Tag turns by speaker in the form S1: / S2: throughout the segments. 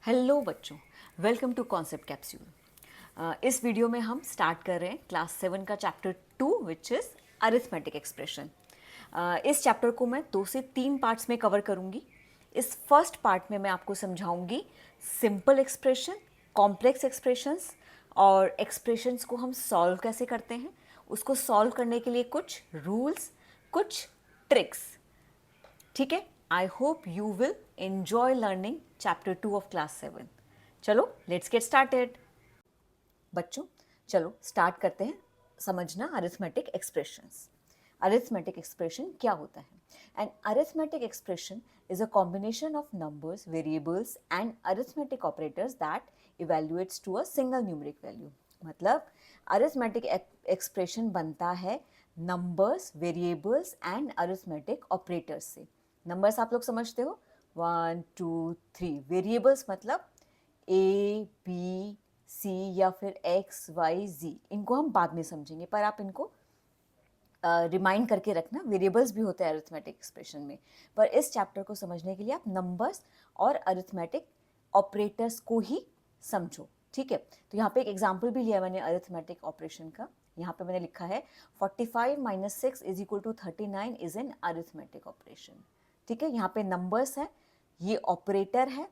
S1: Hello बच्चों, welcome to concept capsule. इस video में हम स्टार्ट कर रहे हैं क्लास 7 का chapter 2 which is arithmetic expression. इस चैप्टर को मैं 2 से 3 पार्ट्स में कवर करूंगी। इस फर्स्ट पार्ट में मैं आपको समझाऊंगी सिंपल एक्सप्रेशन, कॉम्प्लेक्स एक्सप्रेशंस और एक्सप्रेशंस को हम सॉल्व कैसे करते हैं, उसको सॉल्व करने के लिए कुछ रूल्स, कुछ ट्रिक्स। ठीक है, I hope you will enjoy learning chapter 2 of class 7। चलो लेट्स गेट स्टार्टेड। बच्चों चलो स्टार्ट करते हैं समझना अरिथमेटिक एक्सप्रेशंस। अरिथमेटिक एक्सप्रेशन क्या होता है? An arithmetic expression is a combination of numbers, variables and arithmetic operators that evaluates to a single numeric value. मतलब अरिथमेटिक एक्सप्रेशन बनता है numbers, variables and arithmetic operators से। नंबर्स आप लोग समझते हो, 1 2 3। वेरिएबल्स मतलब ए बी सी या फिर एक्स वाई जी, इनको हम बाद में समझेंगे, पर आप इनको रिमाइंड करके रखना। वेरिएबल्स भी होते हैं अरिथमेटिक एक्सप्रेशन में, पर इस चैप्टर को समझने के लिए आप नंबर्स और अरिथमेटिक ऑपरेटर्स को ही समझो। ठीक है, तो यहाँ पे एक एग्जांपल भी लिया मैंने अरिथमेटिक ऑपरेशन का। यहाँ पे मैंने लिखा है 45 minus 6 is equal to 39 is an arithmetic operation. ठीक है, यहाँ पे नंबर्स है, ये ऑपरेटर है।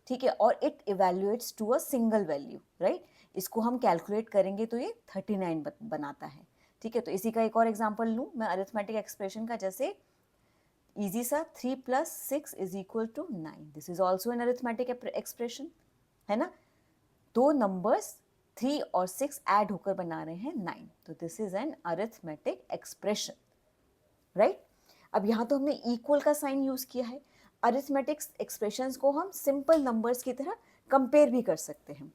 S1: ठीक है, और it evaluates to a single value, right. इसको हम कैलकुलेट करेंगे तो ये 39 बनाता है। ठीक है, तो इसी का एक और एग्जांपल लूँ मैं अरिथमेटिक एक्सप्रेशन का, जैसे इजी सा 3 plus 6 is equal to 9। This is also an arithmetic expression, है ना। दो नंबर्स 3 और 6 ऐड होकर बना रहे हैं 9, तो this is an arithmetic expression, right. अब यहाँ तो हमने इक्वल का साइन यूज किया है। अरिथमेटिक एक्सप्रेशंस को हम सिंपल नंबर्स की तरह कंपेयर भी कर सकते हैं,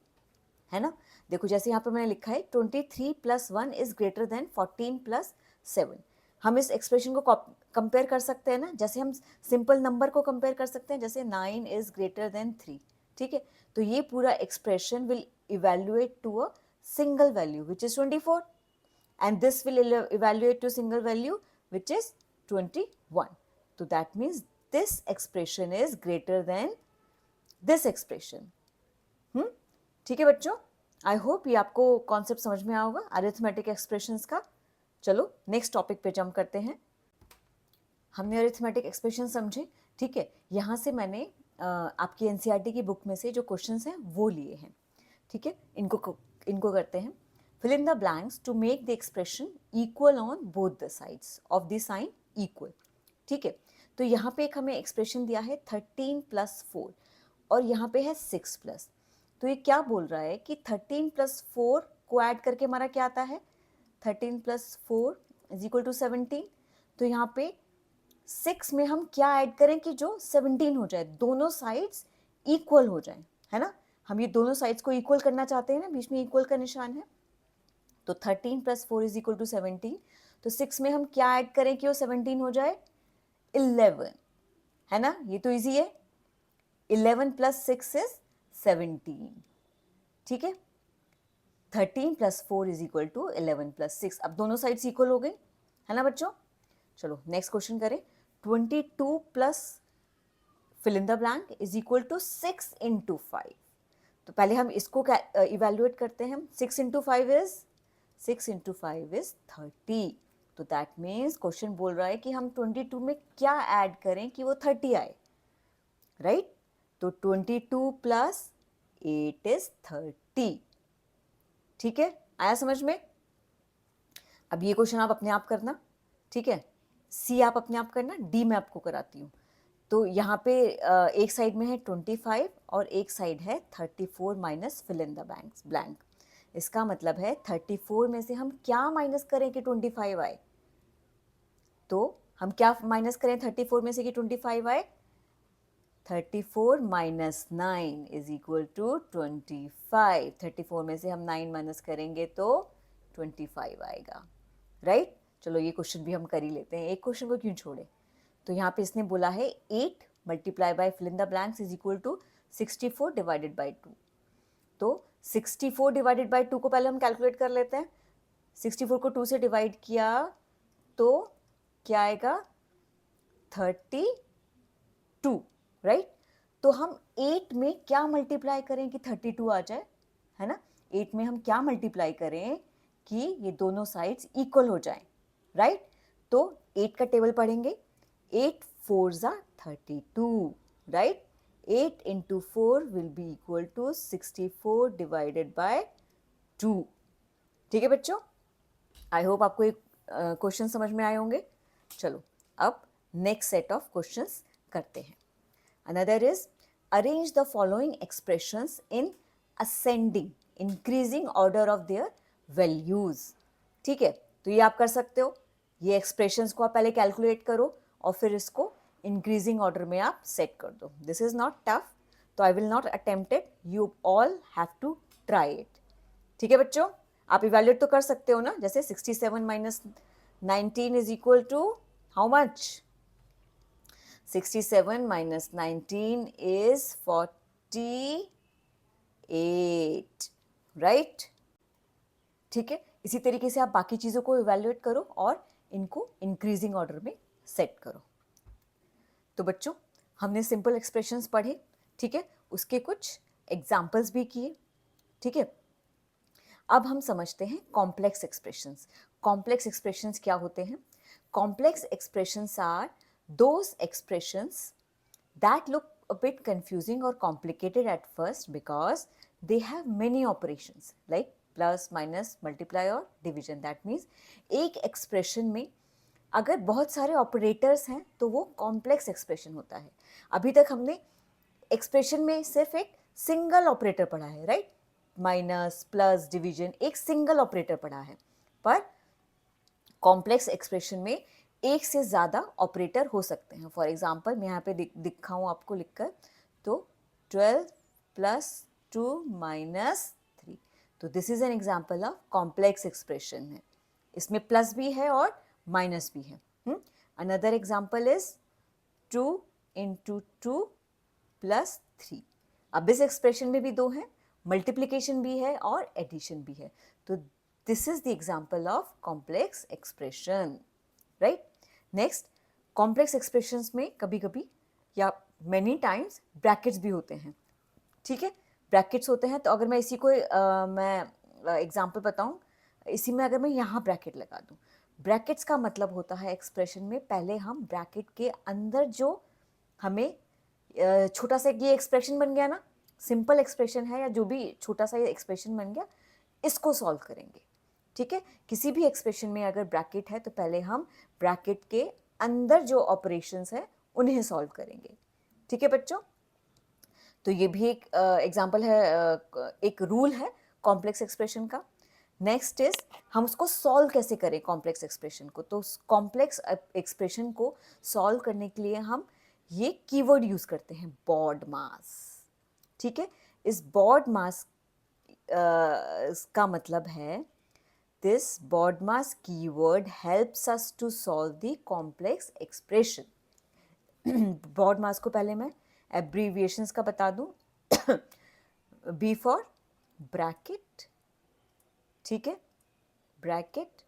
S1: है ना। देखो जैसे यहाँ पर मैंने लिखा है 23 plus 1 is greater than 14 plus 7। हम इस एक्सप्रेशन को कंपेयर कर सकते हैं ना, जैसे हम सिंपल नंबर को कंपेयर कर सकते हैं, जैसे 9 इज ग्रेटर देन 3। ठीक है, तो ये पूरा expression will evaluate to a single value which is 24, and this will evaluate to single value which is 21. So that means this expression is greater than this expression. ठीक है बच्चों, I hope ये आपको कॉन्सेप्ट समझ में आया होगा arithmetic expressions का। चलो नेक्स्ट टॉपिक पे जंप करते हैं। हमने अरिथमेटिक एक्सप्रेशन समझे, ठीक है। यहाँ से मैंने आपकी एनसीईआरटी की बुक में से जो क्वेश्चंस हैं वो लिए हैं। ठीक है, इनको करते हैं। Fill in the blanks to make the expression equal on both the sides of the sign equal. ठीक है, तो यहाँ पे एक हमें एक्सप्रेशन दिया है 13 प्लस 4 और यहाँ पे है 6 प्लस। तो ये क्या बोल रहा है कि 13 प्लस 4 को ऐड करके हमारा क्या आता है, 13 प्लस 4 इज इक्वल टू 17। तो यहाँ पे 6 में हम क्या ऐड करें कि जो 17 हो जाए, दोनों साइड्स इक्वल हो जाए, है ना। हम ये दोनों साइड्स को इक्वल करना चाहते हैं ना, बीच में इक्वल का निशान है। तो 13 प्लस 4 इज इक्वल टू 17। तो 6 में हम क्या ऐड करें कि वो 17 हो जाए, 11, है ना। ये तो इजी है, 11 प्लस 6 इज 17। ठीक है, 13 plus 4 is equal to 11 plus 6। अब दोनों साइड्स इक्वल हो गई, है ना बच्चों। चलो नेक्स्ट क्वेश्चन करें। 22 plus fill in the blank is equal to 6 into 5। तो पहले हम इसको इवेल्युएट करते हैं। 6 इंटू 5 इज 30। तो दैट मीन्स क्वेश्चन बोल रहा है कि हम 22 में क्या ऐड करें कि वो 30 आए, राइट। तो 22 प्लस 8 इज 30। ठीक है, आया समझ में। अब ये क्वेश्चन आप अपने आप करना, ठीक है। सी आप अपने आप करना, डी मैं आपको कराती हूँ। तो यहाँ पे एक साइड में है 25 और एक साइड है 34 minus fill in the blank. इसका मतलब है 34 में से हम क्या माइनस करें कि 25 आए। तो हम क्या माइनस करें 34 में से कि 25 आए, 34 माइनस 9 इज इक्वल टू 25। 34 में से हम 9 माइनस करेंगे तो 25 आएगा, राइट। चलो ये क्वेश्चन भी हम कर ही लेते हैं, एक क्वेश्चन को क्यों छोड़े। तो यहाँ पे इसने बोला है 8 multiply by fill in the blanks is equal to 64 divided by 2। तो 64 डिवाइडेड बाय 2 को पहले हम कैलकुलेट कर लेते हैं। 64 को 2 से डिवाइड किया तो क्या आएगा, 32, राइट। तो हम 8 में क्या मल्टीप्लाई करें कि 32 आ जाए, है ना। 8 में हम क्या मल्टीप्लाई करें कि ये दोनों साइड्स इक्वल हो जाएं, राइट। तो 8 का टेबल पढ़ेंगे, 8 4 ज़ा 32, right. 8 into 4 will be equal to 64 divided by 2। ठीक है बच्चों, आई होप आपको एक क्वेश्चन समझ में आए होंगे। चलो अब नेक्स्ट सेट ऑफ क्वेश्चंस करते हैं। Another is arrange the following expressions in ascending increasing order of their values. ठीक है, तो ये आप कर सकते हो। ये एक्सप्रेशंस को आप पहले कैलकुलेट करो और फिर इसको इंक्रीजिंग ऑर्डर में आप सेट कर दो। दिस इज नॉट टफ, तो I will not attempt it, you all have to try it. ठीक है बच्चों, आप इवेल्युएट तो कर सकते हो ना। जैसे 67 minus 19 is equal to how much? 67 minus 19 is 48, right. ठीक है, इसी तरीके से आप बाकी चीज़ों को इवेल्युएट करो और इनको इंक्रीजिंग ऑर्डर में सेट करो। तो बच्चों, हमने सिंपल एक्सप्रेशंस पढ़े, ठीक है, उसके कुछ एग्जाम्पल्स भी किए। ठीक है, अब हम समझते हैं कॉम्प्लेक्स एक्सप्रेशंस। कॉम्प्लेक्स एक्सप्रेशंस क्या होते हैं? Complex expressions are those expressions that look a bit confusing or complicated at first because they have many operations like plus, minus, multiply और division. That means एक एक्सप्रेशन में अगर बहुत सारे operators हैं तो वो कॉम्प्लेक्स एक्सप्रेशन होता है। अभी तक हमने एक्सप्रेशन में सिर्फ एक सिंगल ऑपरेटर पढ़ा है, राइट। माइनस, प्लस, डिवीजन एक सिंगल ऑपरेटर पढ़ा है, पर कॉम्प्लेक्स एक्सप्रेशन में एक से ज़्यादा ऑपरेटर हो सकते हैं। फॉर एग्जाम्पल मैं यहाँ पे दिखाऊँ आपको लिखकर, तो 12 प्लस 2 माइनस 3, तो this is an example of complex expression है। इसमें प्लस भी है और माइनस भी है। Another example is 2 into 2 plus 3। अब इस एक्सप्रेशन में भी दो हैं, मल्टीप्लिकेशन भी है और एडिशन भी है, तो this is the example of complex expression, right. Next, complex expressions में कभी कभी या मैनी टाइम्स ब्रैकेट्स भी होते हैं। ठीक है, ब्रैकेट्स होते हैं, तो अगर मैं इसी को मैं एग्जांपल बताऊं, इसी में अगर मैं यहाँ ब्रैकेट लगा दूं, ब्रैकेट्स का मतलब होता है एक्सप्रेशन में पहले हम ब्रैकेट के अंदर जो हमें छोटा सा ये एक्सप्रेशन बन गया ना, सिंपल एक्सप्रेशन है या जो भी छोटा सा ये एक्सप्रेशन बन गया, इसको सॉल्व करेंगे। ठीक है, किसी भी एक्सप्रेशन में अगर ब्रैकेट है तो पहले हम ब्रैकेट के अंदर जो ऑपरेशंस है उन्हें सॉल्व करेंगे। ठीक है बच्चों, तो ये भी एक एग्जांपल है, एक रूल है कॉम्प्लेक्स एक्सप्रेशन का। नेक्स्ट इज हम उसको सॉल्व कैसे करें कॉम्प्लेक्स एक्सप्रेशन को। तो कॉम्प्लेक्स एक्सप्रेशन को सॉल्व करने के लिए हम ये कीवर्ड यूज करते हैं, बॉड मास। ठीक है, इस बॉड मास का मतलब है this BODMAS keyword helps us to solve the complex expression. BODMAS को पहले मैं abbreviations का बता दूं। B for bracket, ठीक है, bracket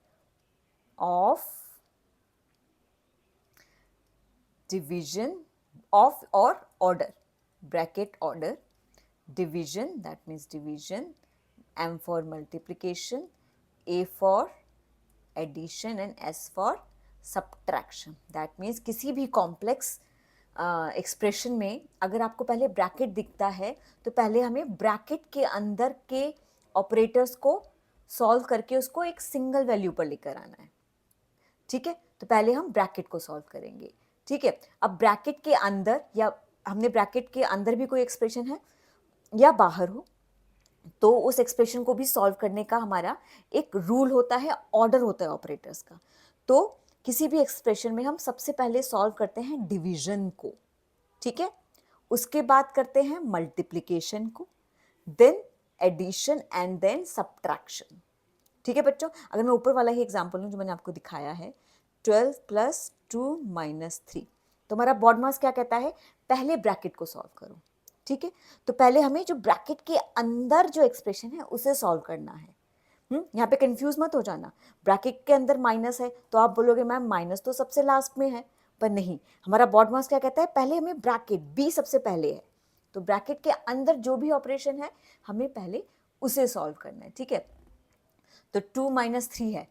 S1: of division of or order, bracket order, division, that means division, M for multiplication, A for addition and S for subtraction. That means किसी भी कॉम्प्लेक्स एक्सप्रेशन में अगर आपको पहले ब्रैकेट दिखता है तो पहले हमें ब्रैकेट के अंदर के ऑपरेटर्स को सॉल्व करके उसको एक सिंगल वैल्यू पर लेकर आना है। ठीक है, तो पहले हम ब्रैकेट को सॉल्व करेंगे। ठीक है, अब ब्रैकेट के अंदर या हमने ब्रैकेट के अंदर भी कोई एक्सप्रेशन है या बाहर हो, तो उस एक्सप्रेशन को भी सॉल्व करने का हमारा एक रूल होता है, ऑर्डर होता है ऑपरेटर्स का। तो किसी भी एक्सप्रेशन में हम सबसे पहले सॉल्व करते हैं डिवीजन को, ठीक है, उसके बाद करते हैं मल्टीप्लिकेशन को, then addition and then subtraction. ठीक है बच्चों, अगर मैं ऊपर वाला ही एग्जाम्पल लूँ जो मैंने आपको दिखाया है, 12 प्लस 2 माइनस 3, तो हमारा BODMAS क्या कहता है, पहले ब्रैकेट को सॉल्व करो। ठीक है, तो पहले हमें जो ब्रैकेट के अंदर जो एक्सप्रेशन है उसे सॉल्व करना है। यहाँ पे कंफ्यूज मत हो जाना, ब्रैकेट के अंदर माइनस है तो आप बोलोगे मैम माइनस तो सबसे लास्ट में है, पर नहीं, हमारा BODMAS क्या कहता है, पहले हमें ब्रैकेट B सबसे पहले है, तो ब्रैकेट के अंदर जो भी ऑपरेशन है हमें पहले उसे सॉल्व करना है, ठीक है। तो 2 - 3 है,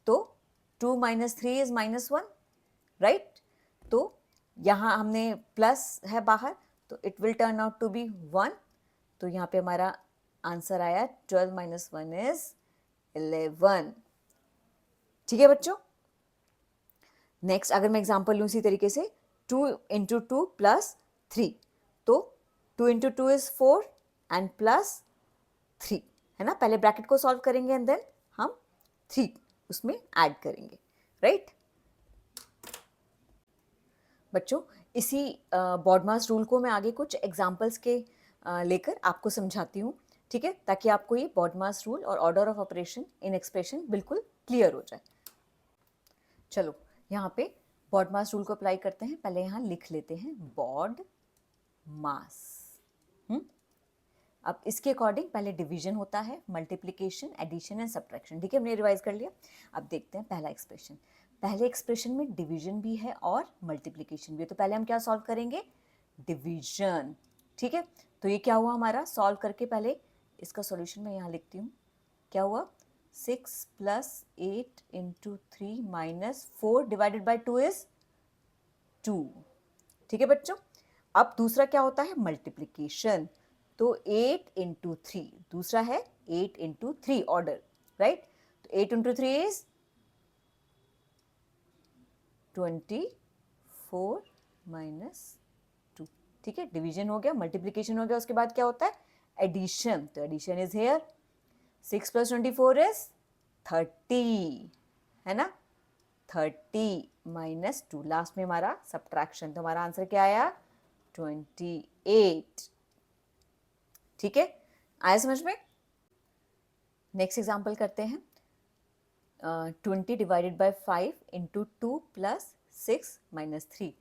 S1: तो 2 - 3 इज -1, राइट। तो यहाँ हमने प्लस है बाहर, तो it will turn out to be 1। तो यहाँ पे हमारा आंसर आया 12 - 1 इज 11। ठीक है बच्चों। नेक्स्ट अगर मैं एग्जांपल लूँ इसी तरीके से, 2 × 2 + 3, तो 2 × 2 इज 4 एंड प्लस 3, है ना। पहले ब्रैकेट को सॉल्व करेंगे एंड देन हम 3 उसमें ऐड करेंगे, राइट। बच्चों इसी बॉडमास रूल को मैं आगे कुछ एग्जांपल्स के लेकर आपको समझाती हूँ, ठीक है, ताकि आपको ये बॉडमास रूल और order of operation in expression बिल्कुल क्लियर हो जाए। चलो यहाँ पे बॉडमास रूल को अप्लाई करते हैं। पहले यहाँ लिख लेते हैं बॉड मास। अब इसके अकॉर्डिंग पहले डिवीजन होता है, मल्टीप्लिकेशन, एडिशन एंड सब्ट्रैक्शन, ठीक है, हमने रिवाइज कर लिया। अब देखते हैं पहला एक्सप्रेशन। पहले एक्सप्रेशन में डिवीजन भी है और मल्टीप्लिकेशन भी है, तो पहले हम क्या सॉल्व करेंगे, डिवीजन, ठीक है। तो ये क्या हुआ हमारा, सॉल्व करके पहले इसका सॉल्यूशन मैं यहाँ लिखती हूँ। क्या हुआ, 6 + 8 × 3 - 4 डिवाइडेड बाई 2 इज 2, ठीक है बच्चों। अब दूसरा क्या होता है, मल्टीप्लिकेशन। तो 8 × 3, दूसरा है 8 × 3 ऑर्डर, राइट। तो 8 × 3 इज 24 - 2, ठीक है। डिवीजन हो गया, मल्टीप्लिकेशन हो गया, उसके बाद क्या होता है, एडिशन। तो एडिशन इज हेयर, 6 + 24 इज 30, है ना। 30 - 2, लास्ट में हमारा सब्ट्रैक्शन। तो हमारा आंसर क्या आया, 28, ठीक है। आया समझ में। नेक्स्ट एग्जांपल करते हैं। 20 डिवाइडेड बाय 5 × 2 + 6 - 3,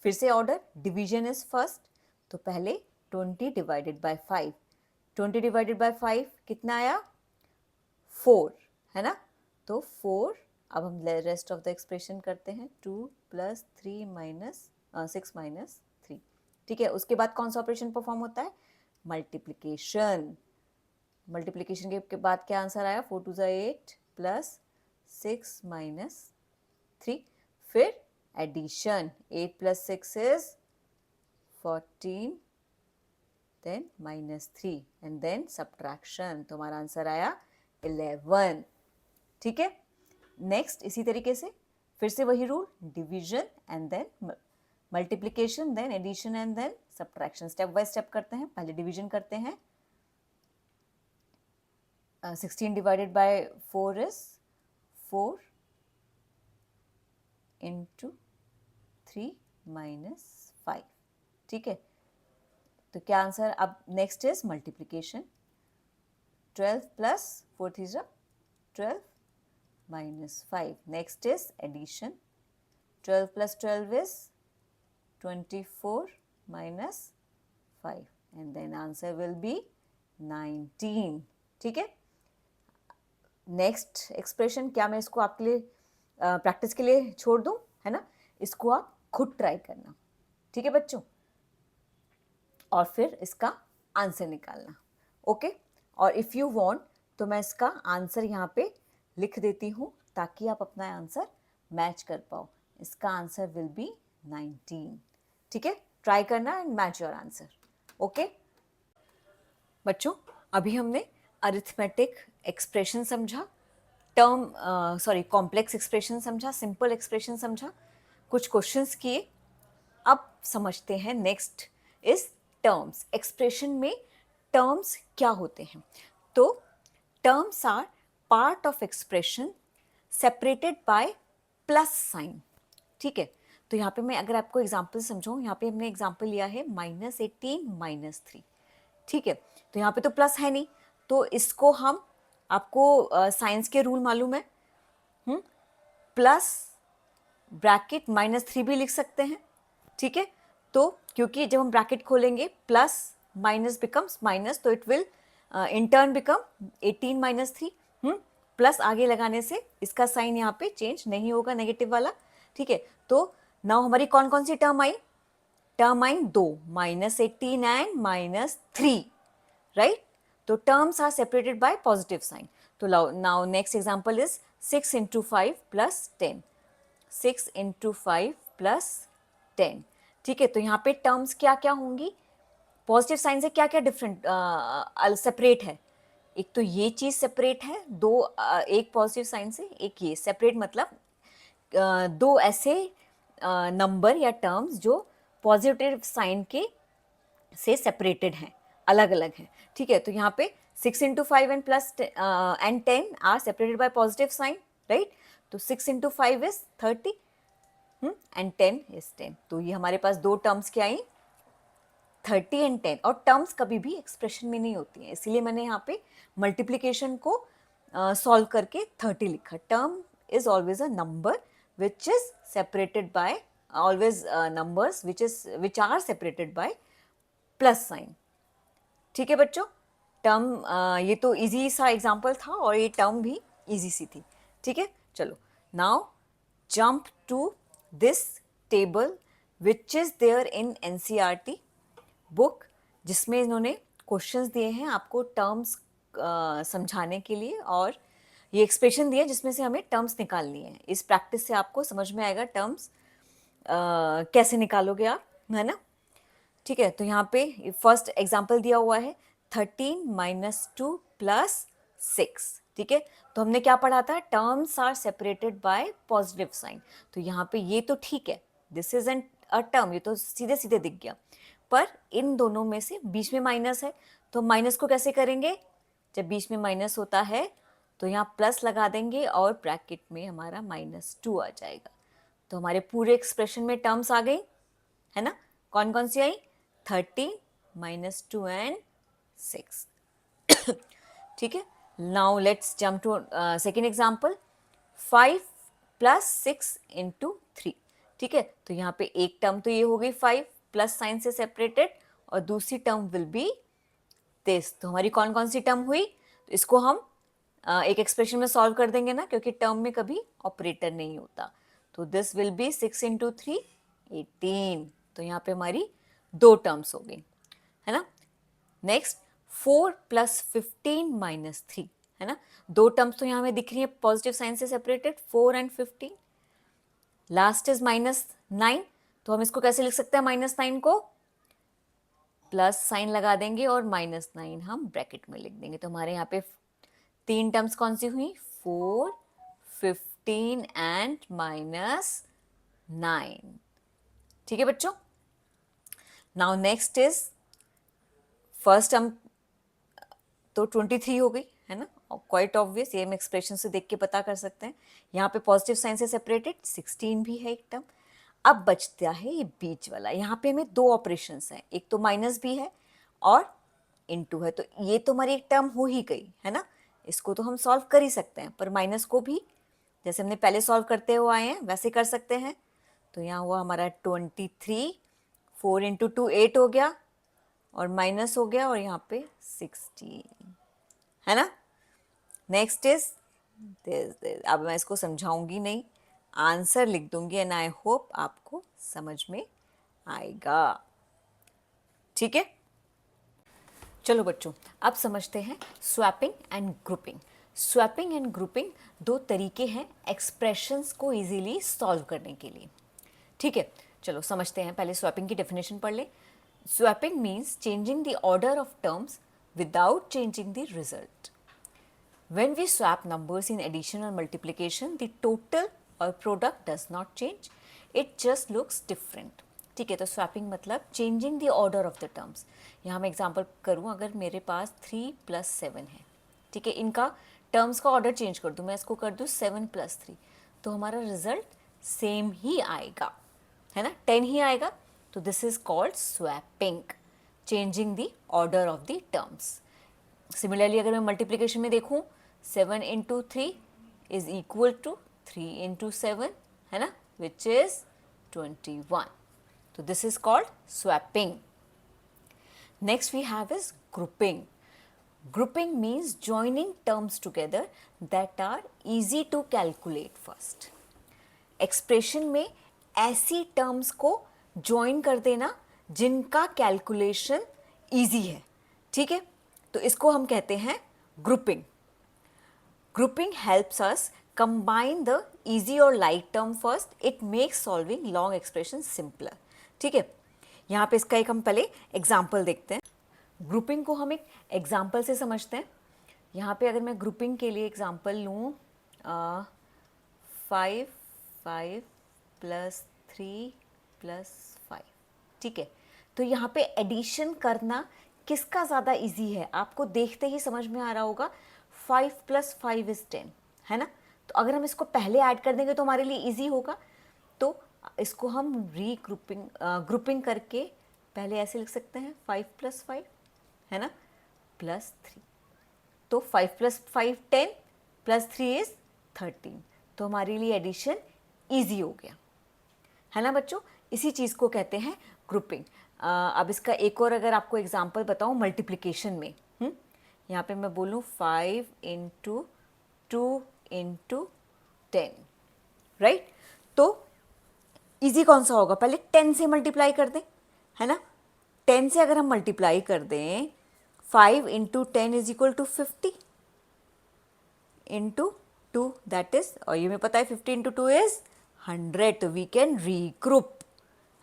S1: फिर से ऑर्डर, डिवीजन इज फर्स्ट। तो पहले 20 डिवाइडेड बाय 5, 20 डिवाइडेड बाय 5 कितना आया, 4, है ना। तो 4, अब हम रेस्ट ऑफ द एक्सप्रेशन करते हैं, 2 + 3 - 6 - 3, ठीक है। उसके बाद कौन सा ऑपरेशन परफॉर्म होता है, मल्टीप्लिकेशन। मल्टीप्लिकेशन के बाद क्या आंसर आया, 4 × 2 = 8 + 6 - 3, फिर addition, 8 + 6 is 14, then -3 and then subtraction. तो हमारा आंसर आया 11, ठीक है। नेक्स्ट इसी तरीके से फिर से वही rule, division and then multiplication, then addition and then subtraction. Step by step करते हैं। पहले डिवीजन करते हैं। 16 डिवाइडेड बाय 4 इज 4 × 3 - 5, ठीक है। तो क्या आंसर, अब next is multiplication, 12 + 4 3 12 - 5, next is addition, 12 + 12 is 24 - 5 and then answer will be 19, ठीक है। नेक्स्ट एक्सप्रेशन, क्या मैं इसको आपके लिए प्रैक्टिस के लिए छोड़ दूं, है ना, इसको आप खुद ट्राई करना, ठीक है बच्चों, और फिर इसका आंसर निकालना, ओके। और इफ़ यू वांट तो मैं इसका आंसर यहाँ पे लिख देती हूँ ताकि आप अपना आंसर मैच कर पाओ। इसका आंसर विल बी 19, ठीक है। ट्राई करना and match your answer, okay. बच्चों अभी हमने अरिथमेटिक एक्सप्रेशन समझा, कॉम्प्लेक्स एक्सप्रेशन समझा, सिंपल एक्सप्रेशन समझा, कुछ क्वेश्चंस किए। अब समझते हैं नेक्स्ट इज टर्म्स। एक्सप्रेशन में टर्म्स क्या होते हैं, तो terms are part of expression separated by plus sign, ठीक है। तो यहाँ पे मैं अगर आपको एग्जाम्पल समझाऊँ, यहाँ पे हमने एग्जाम्पल लिया है -18 - 3, ठीक है। तो यहाँ पे तो प्लस है नहीं, तो इसको हम, आपको साइंस के रूल मालूम है, प्लस ब्रैकेट -3 भी लिख सकते हैं, ठीक है। तो क्योंकि जब हम ब्रैकेट खोलेंगे प्लस माइनस बिकम्स माइनस, तो it will in turn become 18 - 3, plus आगे लगाने से इसका साइन यहाँ पे चेंज नहीं होगा, नेगेटिव वाला, ठीक है। तो नाउ हमारी कौन कौन सी टर्म आई, टर्म आई 2, -18 एंड -3, राइट. तो terms are separated by positive sign. तो now next example is 6 into 5 plus 10. 6 into 5 plus 10. ठीक है, तो यहाँ पे टर्म्स क्या क्या होंगी, पॉजिटिव साइन से क्या क्या डिफरेंट सेपरेट है. एक तो ये चीज सेपरेट है, एक पॉजिटिव साइन से, एक ये सेपरेट मतलब दो ऐसे नंबर या टर्म्स जो पॉजिटिव साइन के से सेपरेटेड हैं, अलग अलग हैं. ठीक है, तो यहाँ पे 6 into 5 and plus and 10 are separated by positive sign, right? तो 6 into 5 is 30 and 10 is 10. तो ये हमारे पास दो टर्म्स क्या आई, 30 and 10. और टर्म्स कभी भी एक्सप्रेशन में नहीं होती हैं, इसीलिए मैंने यहाँ पे मल्टीप्लिकेशन को सॉल्व करके 30 लिखा. Term is always a number which is separated by, always numbers which are separated by plus sign. ठीक है बच्चों, टर्म ये तो इजी सा एग्जाम्पल था और ये टर्म भी इजी सी थी. ठीक है, चलो now jump to this table which is there in NCERT book, जिसमें इन्होंने क्वेश्चंस दिए हैं आपको टर्म्स समझाने के लिए, और ये एक्सप्रेशन दिए जिसमें से हमें टर्म्स निकालनी है. इस प्रैक्टिस से आपको समझ में आएगा टर्म्स कैसे निकालोगे आप, है ना. ठीक है, तो यहाँ पे फर्स्ट एग्जाम्पल दिया हुआ है 13 - 2 + 6. ठीक है, तो हमने क्या पढ़ा था, terms are separated by positive sign. तो यहाँ पे ये तो ठीक है, this is an a term, ये तो सीधे सीधे दिख गया, पर इन दोनों में से बीच में माइनस है, तो माइनस को कैसे करेंगे, जब बीच में माइनस होता है तो यहाँ प्लस लगा देंगे और ब्रैकेट में हमारा -2 आ जाएगा. तो हमारे पूरे एक्सप्रेशन में टर्म्स आ गई, है ना. कौन कौन सी आई, 13 - 2 and 6. ठीक है, now let's jump to second example, 5 + 6 into 3. ठीक है, तो यहाँ पे एक टर्म तो ये हो गई 5 प्लस साइन से सेपरेटेड, और दूसरी टर्म विल बी दिस. तो हमारी कौन कौन सी टर्म हुई, तो इसको हम एक एक्सप्रेशन में सॉल्व कर देंगे ना, क्योंकि टर्म में कभी ऑपरेटर नहीं होता. तो दिस विल बी 6 into 3 18. तो यहाँ पे हमारी दो टर्म्स हो गई, है ना. नेक्स्ट 4 + 15 - 3, है ना. दो टर्म्स तो यहाँ हमें दिख रही है पॉजिटिव साइन से सेपरेटेड, 4 and 15. लास्ट इज -9, तो हम इसको कैसे लिख सकते हैं, -9 को प्लस साइन लगा देंगे और -9 हम ब्रैकेट में लिख देंगे. तो हमारे यहाँ पे तीन टर्म्स कौन सी हुई, 4, 15 and -9. ठीक है बच्चों. Now next is first term तो 23 हो गई, है ना, क्वाइट ऑब्वियस, ये हम एक्सप्रेशन से देख के पता कर सकते हैं. यहाँ पे पॉजिटिव साइन से सेपरेटेड 16 भी है एक टर्म. अब बचता है ये बीच वाला, यहाँ पे हमें दो ऑपरेशंस हैं, एक तो माइनस भी है और इनटू है. तो ये तो हमारी एक टर्म हो ही गई, है ना. इसको तो हम सॉल्व कर ही सकते हैं, पर माइनस को भी जैसे हमने पहले सॉल्व करते हुए आए हैं वैसे कर सकते हैं. तो यहाँ हुआ हमारा 23, 4 into 2 8 हो गया, और माइनस हो गया, और यहाँ पे 16, है ना. Next is this. अब मैं इसको समझाऊंगी नहीं, आंसर लिख दूंगी, एंड आई होप आपको समझ में आएगा. ठीक है, चलो बच्चों अब समझते हैं swapping and grouping. Swapping and grouping दो तरीके हैं एक्सप्रेशंस को इजीली सॉल्व करने के लिए. ठीक है, चलो समझते हैं. पहले स्वैपिंग की डेफिनेशन पढ़ ले. Swapping means changing the order of terms without changing the result. When we swap numbers in addition or multiplication, the total or product does not change. It just looks different. ठीक है, तो swapping मतलब changing the order of the terms. यहाँ मैं example करूँ, अगर मेरे पास 3 + 7 है, ठीक है, इनका टर्म्स का ऑर्डर चेंज कर दूँ, मैं इसको कर दूँ 7 + 3, तो हमारा रिजल्ट सेम ही आएगा, है ना, 10 ही आएगा. तो this is called swapping, changing the order of the terms. Similarly अगर मैं मल्टीप्लिकेशन में देखूँ, 7 into 3 is equal to 3 into 7, है ना, which is 21. So this is called swapping. Next we have is grouping. Grouping means joining terms together that are easy to calculate first. Expression में ऐसी terms को join कर देना जिनका calculation easy है, ठीक है। तो इसको हम कहते हैं grouping. Grouping helps us combine the easy or light term first. It makes solving long expressions simpler. ठीक है, यहाँ पे इसका एक हम पहले एग्जाम्पल देखते हैं। ग्रुपिंग को हम एक एग्जाम्पल से समझते हैं। यहाँ पे अगर मैं ग्रुपिंग के लिए एग्जाम्पल लूँ 5 5 प्लस 3 प्लस 5, ठीक है। तो यहाँ पे एडिशन करना किसका ज़्यादा इजी है, आपको देखते ही समझ में आ रहा होगा। 5 प्लस 5 इज़ 10, है ना। तो अगर हम इसको पहले ऐड कर देंगे तो हमारे लिए इजी होगा। तो इसको हम ग्रुपिंग करके पहले ऐसे लिख सकते हैं 5 प्लस 5, है ना, प्लस 3। तो 5 प्लस 5 10 प्लस 3 इज 13। तो हमारे लिए एडिशन इजी हो गया, है ना बच्चों। इसी चीज़ को कहते हैं ग्रुपिंग। अब इसका एक और अगर आपको एग्जांपल बताऊं मल्टीप्लिकेशन में, यहाँ पे मैं बोलूँ 5 इंटू 2 इंटू 10, राइट। तो इजी कौन सा होगा, पहले 10 से मल्टीप्लाई कर दें, है ना। 10 से अगर हम मल्टीप्लाई कर दें 5 into 10 is equal to 50 into 2, that is, और ये हमें पता है 50 इंटू 2 इज 100। तो वी कैन रीग्रुप,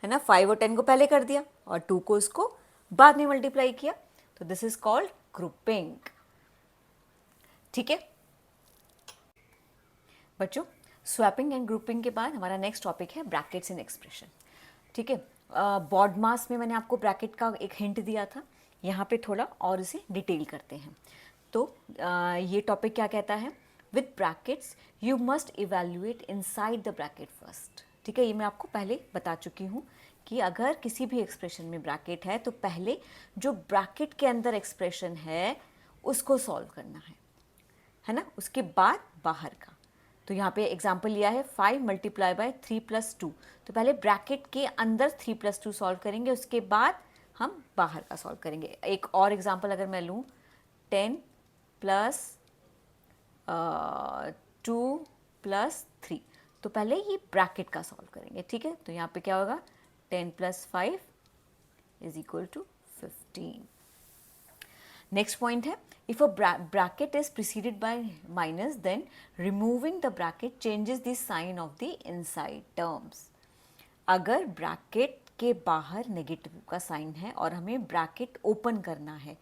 S1: है ना। 5 और 10 को पहले कर दिया और 2 को इसको बाद में मल्टीप्लाई किया। तो दिस इज कॉल्ड ग्रुपिंग, ठीक है बच्चों। स्वैपिंग एंड ग्रुपिंग के बाद हमारा नेक्स्ट टॉपिक है ब्रैकेट्स इन एक्सप्रेशन, ठीक है। बॉडमास में मैंने आपको ब्रैकेट का एक हिंट दिया था, यहाँ पे थोड़ा और इसे डिटेल करते हैं। तो ये टॉपिक क्या कहता है, with brackets you must evaluate inside the bracket first, ठीक है। ये मैं आपको पहले बता चुकी हूँ कि अगर किसी भी एक्सप्रेशन में ब्रैकेट है तो पहले जो ब्रैकेट के अंदर एक्सप्रेशन है उसको सॉल्व करना है ना, उसके बाद बाहर का। तो यहाँ पे एग्जाम्पल लिया है 5 मल्टीप्लाई बाय 3 प्लस 2। तो पहले ब्रैकेट के अंदर 3 प्लस 2 सॉल्व करेंगे, उसके बाद हम बाहर का सॉल्व करेंगे। एक और एग्जाम्पल अगर मैं लूँ 10 प्लस 2 प्लस 3, तो पहले ये ब्रैकेट का सॉल्व करेंगे, ठीक है। तो यहाँ पे क्या होगा 10 plus 5 is equal to 15। Next point है, if a bracket is preceded by minus then removing the bracket changes the sign of the inside terms। अगर ब्रैकेट के बाहर नेगेटिव का साइन है और हमें ब्रैकेट ओपन करना है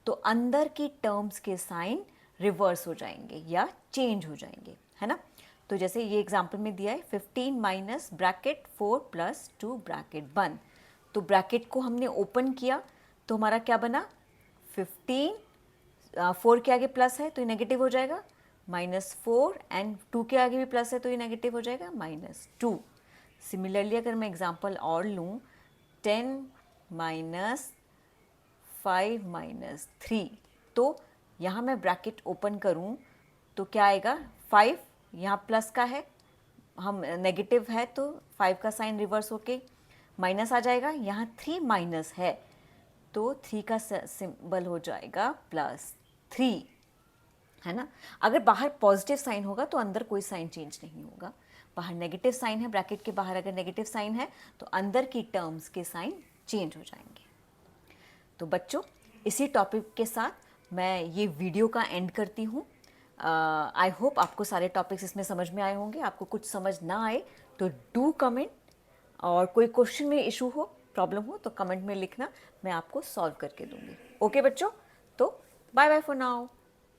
S1: तो अंदर की टर्म्स के साइन रिवर्स हो जाएंगे या चेंज हो जाएंगे, है ना। तो जैसे ये एग्जांपल में दिया है 15 माइनस ब्रैकेट 4 प्लस 2 ब्रैकेट 1। तो ब्रैकेट को हमने ओपन किया तो हमारा क्या बना, 15 4 के आगे प्लस है तो ये नेगेटिव हो जाएगा -4, एंड 2 के आगे भी प्लस है तो ये नेगेटिव हो जाएगा -2। सिमिलरली अगर मैं एग्जांपल और लूँ 10 माइनस 5 माइनस 3, तो यहाँ मैं ब्रैकेट ओपन करूँ तो क्या आएगा, 5 यहाँ प्लस का है, हम नेगेटिव है तो 5 का साइन रिवर्स होके माइनस आ जाएगा, यहाँ 3 माइनस है तो 3 का सिंबल हो जाएगा +3, है ना। अगर बाहर पॉजिटिव साइन होगा तो अंदर कोई साइन चेंज नहीं होगा। बाहर नेगेटिव साइन है, ब्रैकेट के बाहर अगर नेगेटिव साइन है तो अंदर की टर्म्स के साइन चेंज हो जाएंगे। तो बच्चों इसी टॉपिक के साथ मैं ये वीडियो का एंड करती हूँ। आई होप आपको सारे टॉपिक्स इसमें समझ में आए होंगे। आपको कुछ समझ ना आए तो डू कमेंट, और कोई क्वेश्चन में इशू हो, प्रॉब्लम हो तो कमेंट में लिखना, मैं आपको सॉल्व करके दूंगी। ओके बच्चों, तो बाय बाय फॉर नाउ।